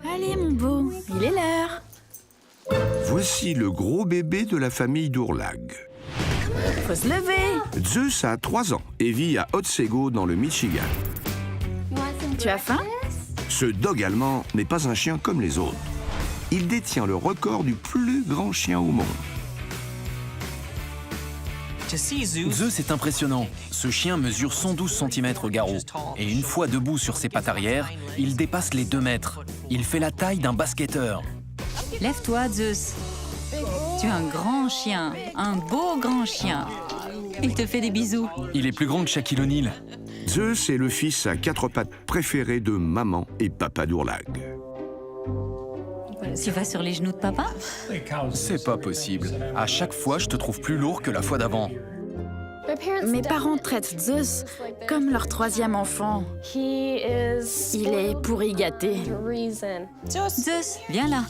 Allez, mon beau, il est l'heure. Voici le gros bébé de la famille d'Ourlag. Faut se lever. Zeus a 3 ans et vit à Otsego dans le Michigan. Tu as faim? Ce dog allemand n'est pas un chien comme les autres. Il détient le record du plus grand chien au monde. Zeus est impressionnant. Ce chien mesure 112 cm au garrot. Et une fois debout sur ses pattes arrière, il dépasse les 2 mètres. Il fait la taille d'un basketteur. Lève-toi, Zeus. Tu es un grand chien, un beau grand chien. Il te fait des bisous. Il est plus grand que Shaquille O'Neal. Zeus est le fils à 4 pattes préféré de maman et papa d'Ourlag. Tu vas sur les genoux de papa? C'est pas possible. À chaque fois, je te trouve plus lourd que la fois d'avant. Mes parents traitent Zeus comme leur 3e enfant. Il est pourri gâté. Zeus, viens là.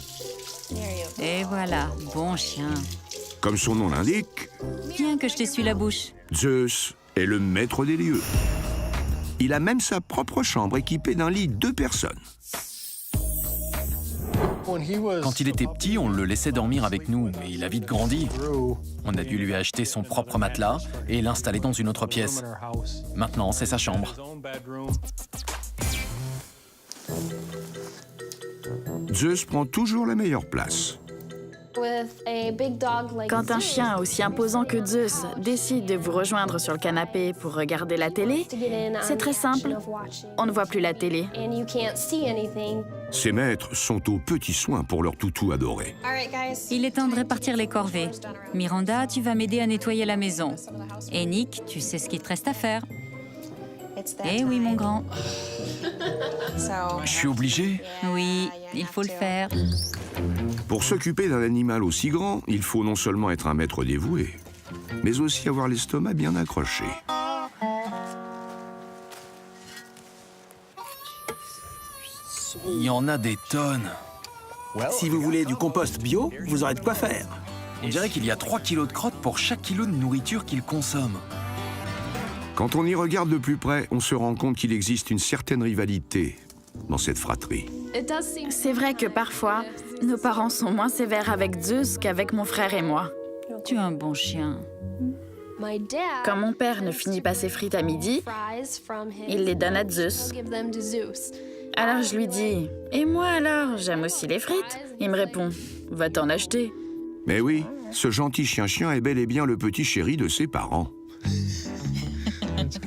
Et voilà, bon chien. Comme son nom l'indique, Viens que je t'essuie la bouche. Zeus est le maître des lieux. Il a même sa propre chambre équipée d'un lit 2 personnes. Quand il était petit, on le laissait dormir avec nous, mais il a vite grandi. On a dû lui acheter son propre matelas et l'installer dans une autre pièce. Maintenant, c'est sa chambre. Zeus prend toujours la meilleure place. Quand un chien aussi imposant que Zeus décide de vous rejoindre sur le canapé pour regarder la télé, c'est très simple. On ne voit plus la télé. Ses maîtres sont aux petits soins pour leur toutou adoré. Il est temps de répartir les corvées. Miranda, tu vas m'aider à nettoyer la maison. Et Nick, tu sais ce qu'il te reste à faire. Eh oui, mon grand. Je suis obligé. Oui, il faut le faire. Pour s'occuper d'un animal aussi grand, il faut non seulement être un maître dévoué, mais aussi avoir l'estomac bien accroché. Il y en a des tonnes. Si vous voulez du compost bio, vous aurez de quoi faire. On dirait qu'il y a 3 kilos de crottes pour chaque kilo de nourriture qu'il consomme. Quand on y regarde de plus près, on se rend compte qu'il existe une certaine rivalité dans cette fratrie. C'est vrai que parfois, nos parents sont moins sévères avec Zeus qu'avec mon frère et moi. Tu es un bon chien. Quand mon père ne finit pas ses frites à midi, il les donne à Zeus. Alors je lui dis « Et moi alors, j'aime aussi les frites ?» Il me répond « Va t'en acheter. Mais oui, ce gentil chien-chien est bel et bien le petit chéri de ses parents.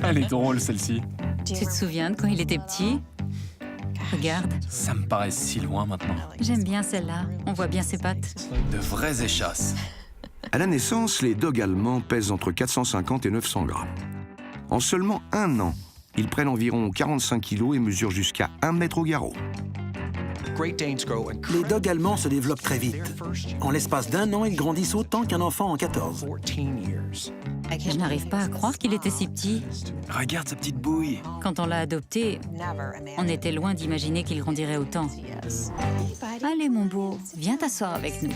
Elle est drôle, celle-ci. Tu te souviens de quand il était petit? Regarde, Ça me paraît si loin maintenant. j'aime bien celle-là. On voit bien ses pattes. De vraies échasses. À la naissance, les dogs allemands pèsent entre 450 et 900 grammes. En seulement 1 an, ils prennent environ 45 kilos et mesurent jusqu'à 1 mètre au garrot. Les dogs allemands se développent très vite. En l'espace d'1 an, ils grandissent autant qu'un enfant en 14. Je n'arrive pas à croire qu'il était si petit. Regarde sa petite bouille. Quand on l'a adopté, on était loin d'imaginer qu'il grandirait autant. Allez, mon beau, viens t'asseoir avec nous.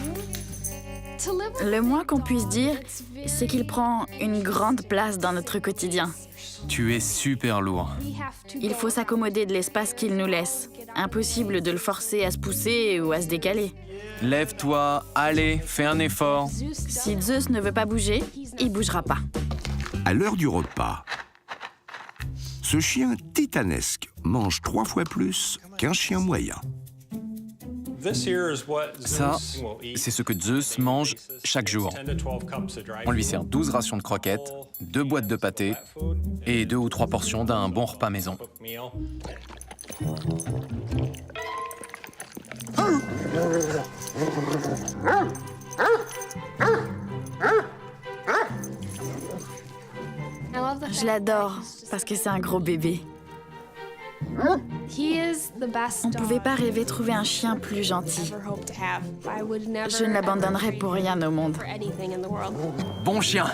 Le moins qu'on puisse dire, c'est qu'il prend une grande place dans notre quotidien. Tu es super lourd. Il faut s'accommoder de l'espace qu'il nous laisse. Impossible de le forcer à se pousser ou à se décaler. Lève-toi, allez, fais un effort. Si Zeus ne veut pas bouger, il bougera pas. À l'heure du repas, ce chien titanesque mange 3 fois plus qu'un chien moyen. Ça, c'est ce que Zeus mange chaque jour. On lui sert 12 rations de croquettes, 2 boîtes de pâté et 2 ou 3 portions d'un bon repas maison. Je l'adore parce que c'est un gros bébé. On ne pouvait pas rêver de trouver un chien plus gentil. Je ne l'abandonnerai pour rien au monde. Bon chien!